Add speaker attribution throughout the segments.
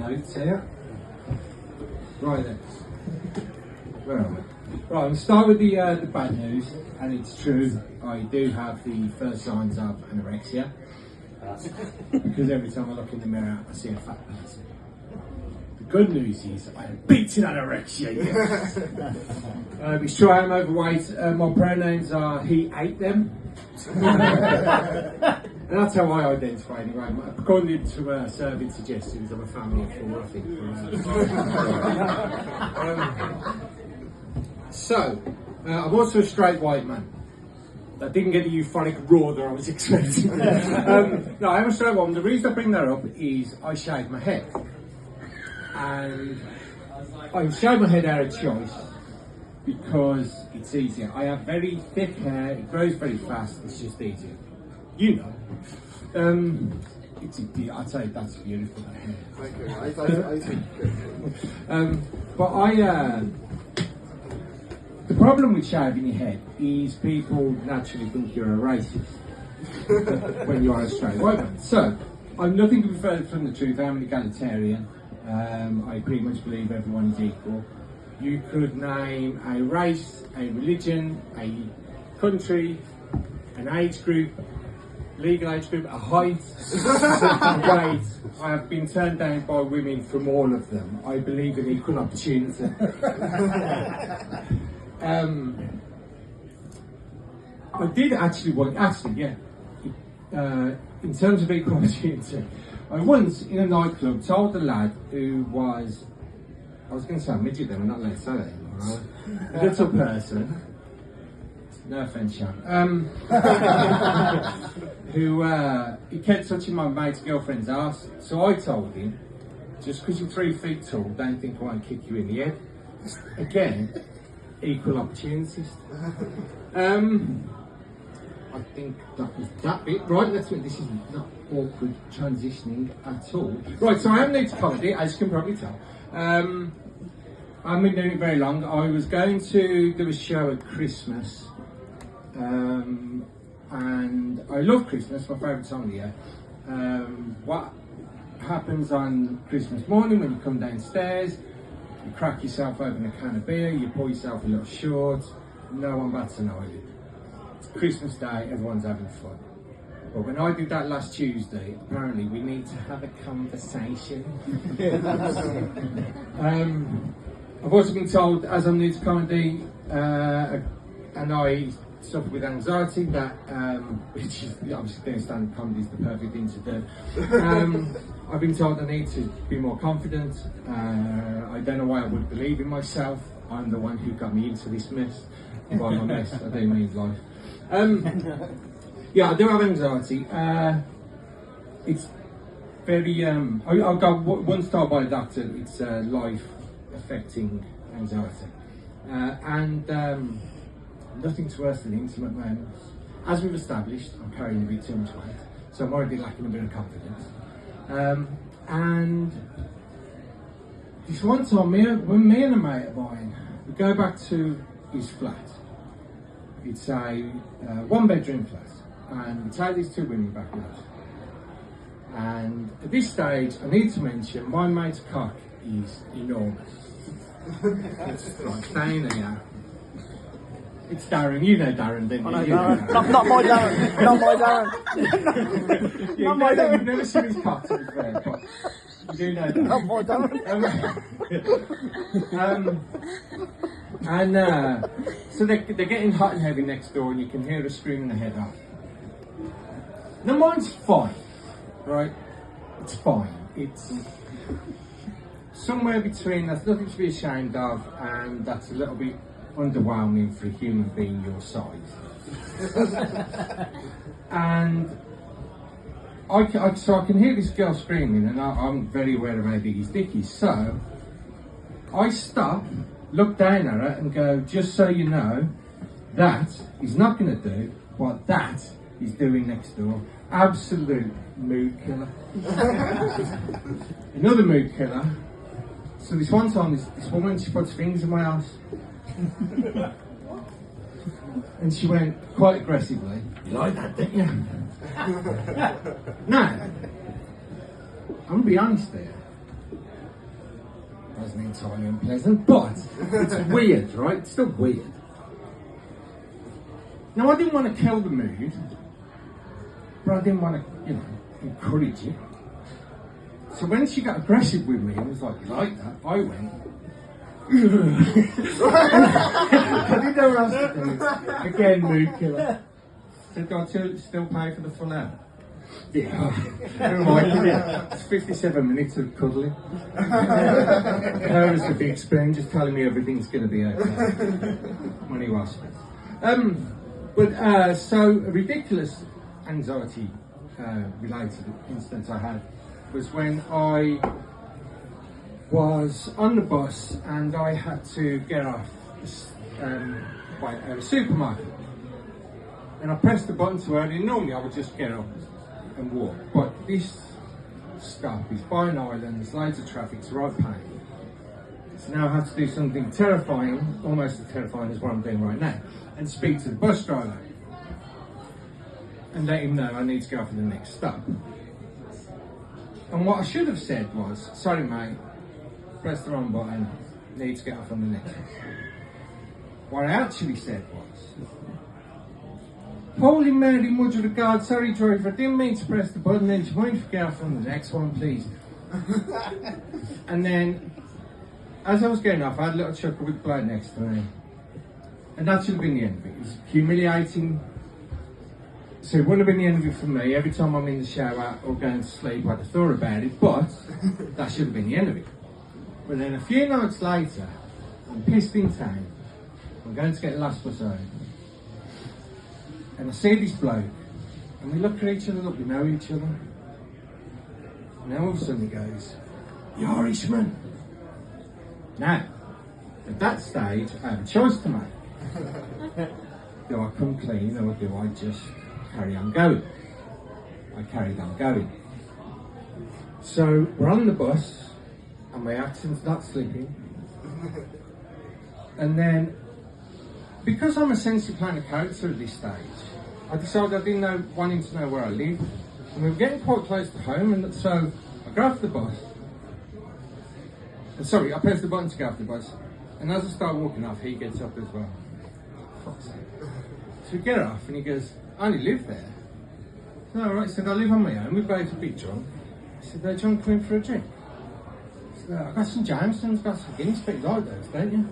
Speaker 1: notes here. Right then. Where are we? Right, I'm going to start with the bad news, and it's true, I do have the first signs of anorexia. Because every time I look in the mirror, I see a fat person. The good news is I am beating anorexia, yes. It's true I am overweight. My pronouns are he, ate them. And that's how I identify anyway. According to survey suggestions, I'm a family of four, I think. I'm also a straight white man. I didn't get the euphonic roar that I was expecting. No, I am a straight one. The reason I bring that up is I shave my head. And I shave my head out of choice because it's easier. I have very thick hair, it grows very fast, it's just easier. You know. I'd say that's beautiful, that hair. The problem with shaving your head is people naturally think you're a racist when you are a straight white man. So, I'm nothing to be further from the truth. I'm an egalitarian. I pretty much believe everyone is equal. You could name a race, a religion, a country, an age group, legal age group, a height, a weight. I have been turned down by women from all of them. I believe in equal opportunity. I did actually in terms of equal opportunity, I once in a nightclub told a lad who was, I was going to say a midget then, I'm not allowed to say that anymore, right? A little person, no offence, Sean, who he kept touching my mate's girlfriend's ass, so I told him, just because you're 3 feet tall, don't think I won't kick you in the head. Again, equal opportunities. I think that was that bit. Right, this is not awkward transitioning at all. Right, so I am new to comedy, as you can probably tell. I haven't been doing it very long. I was going to do a show at Christmas, and I love Christmas, my favourite time of the year. What happens on Christmas morning when you come downstairs? You crack yourself open a can of beer, you pour yourself a little short, no one bats an eyelid. It's Christmas Day, everyone's having fun. But when I did that last Tuesday, apparently we need to have a conversation. I've also been told, as I'm new to comedy, and I suffer with anxiety, that, which is obviously doing stand-up comedy is the perfect thing to do. I've been told I need to be more confident. I don't know why I would believe in myself. I'm the one who got me into this mess. By my mess, I do mean life. Yeah, I do have anxiety. It's very, I got once told by a doctor it's life-affecting anxiety. Nothing's worse than intimate moments. As we've established, I'm carrying a bit too much weight, so I'm already lacking a bit of confidence. And this one time, when me and a mate of mine, we go back to his flat. It's a one-bedroom flat, and we take these two women back with us. And at this stage, I need to mention my mate's cock is enormous. It's like down here. It's Darren, you know Darren, don't you?
Speaker 2: I know Darren. Not my Darren. Not my Darren.
Speaker 1: Not my Darren. You've never seen his cock, to be fair, but you do know Darren.
Speaker 2: Not my Darren.
Speaker 1: So they're getting hot and heavy next door, and you can hear her screaming her head off. Now mine's fine, right? It's fine. It's somewhere between, that's nothing to be ashamed of, and that's a little bit underwhelming for a human being your size. And I can hear this girl screaming, and I'm very aware of how big his dick is. So I stop, look down at her, and go, just so you know, that is not going to do what that is doing next door. Absolute mood killer. Another mood killer. So this one time, this woman, she puts fingers in my ass. And she went quite aggressively, "You like that, didn't you?" Now, I'm gonna be honest there. wasn't entirely unpleasant, but it's weird, right? It's still weird. Now, I didn't want to kill the mood, but I didn't want to, encourage it. So when she got aggressive with me and was like, "You like that?" I went, I didn't know what else to do. Again, mood killer. Said, "Do I still pay for the full hour?" Yeah. It's 57 minutes of cuddling. Her as the big spoon, just telling me everything's going to be okay. Money well spent. So a ridiculous anxiety related instance I had was when I was on the bus and I had to get off by a supermarket. And I pressed the button too early. Normally I would just get up and walk, but this stop is by an island, there's loads of traffic, it's a right pain. So now I have to do something terrifying, almost as terrifying as what I'm doing right now, and speak to the bus driver and let him know I need to go for the next stop. And what I should have said was, "Sorry mate, press the wrong button, need to get off on the next one." What I actually said was, "Holy Mary, Mother of God, sorry driver, I didn't mean to press the button, then do you mind if I get off on the next one, please?" And then, as I was getting off, I had a little chuckle with the bloke next to me. And that should have been the end of it. It was humiliating. So it wouldn't have been the end of it for me. Every time I'm in the shower or going to sleep, I'd have thought about it, but that should have been the end of it. But then a few nights later, I'm pissed in town. I'm going to get the last bus home. And I see this bloke, and we look at each other, we know each other. And then all of a sudden he goes, "You Irishman." Now, at that stage, I have a choice to make. Do I come clean, or do I just carry on going? I carried on going. So we're on the bus, and my accent's not slipping. And then, because I'm essentially playing a character at this stage, I decided I didn't know, wanting to know where I live. And we were getting quite close to home, and so I got off the bus. Sorry, I pressed the button to get off the bus. And as I start walking off, he gets up as well. Fuck's sake. So we get off, and he goes, "I only live there." So, all right, I said, "I live on my own, we're both a bit drunk." I said, "Do you want to come in for a drink?" I said, "I got some Jamesons, got some Guinness, but you like those, don't you?"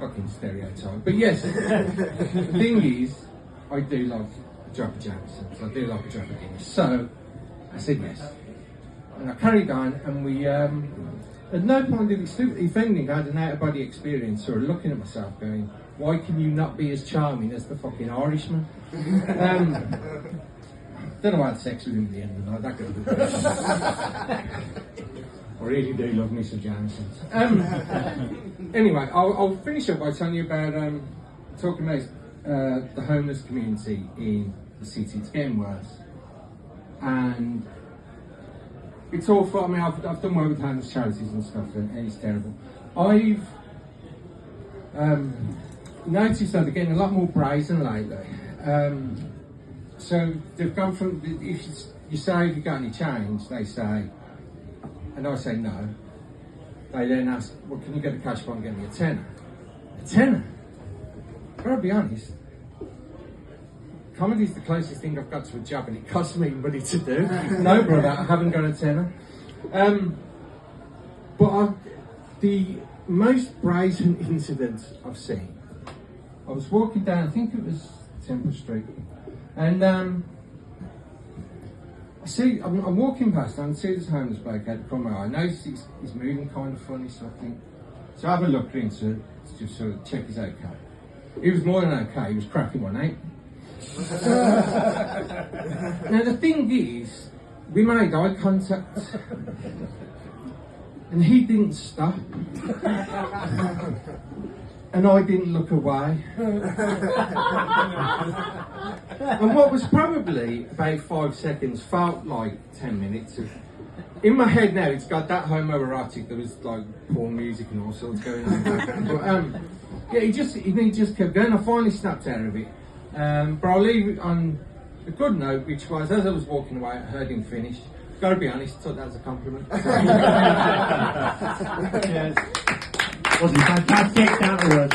Speaker 1: Fucking stereotype. But yes, the thing is, I do like a drop of Jamesons, I do like a drop of Guinness. So I said yes. And I carried on, and we, at no point did it stupid. If anything, I had an out-of-body experience, sort of looking at myself going, "Why can you not be as charming as the fucking Irishman?" Don't know why I had sex with him at the end of the night, that could have been I really do love me some Jamesons. Anyway, I'll finish up by telling you about talking about the homeless community in the city. It's getting worse, and it's awful. I mean, I've done work with homeless charities and stuff, and it's terrible. I've noticed that they're getting a lot more brazen lately. So they've gone from, if you say, "Have you got any change?" they say, and I say no. They then ask, "Well, can you get a cash bar and get me a tenner?" A tenner? But I'll be honest, comedy's the closest thing I've got to a job, and it costs me money to do. No, brother, I haven't got a tenner. The most brazen incident I've seen, I was walking down, I think it was Temple Street, and I'm walking past and I see this homeless bloke out the corner of my eye. I notice he's moving kind of funny, so I have a look into it to just sort of check he's okay. He was more than okay, he was cracking one, eh? Now the thing is, we made eye contact, and he didn't stop, and I didn't look away. And what was probably about 5 seconds felt like 10 minutes. In my head now, it's got that homoerotic. There was like porn music and all sorts going on. But yeah, he just kept going. I finally snapped out of it. But I'll leave it on a good note, which was, as I was walking away, I heard him finish. Gotta be honest, I took that as a compliment. Cheers.
Speaker 3: Was he fantastic? Down to earth.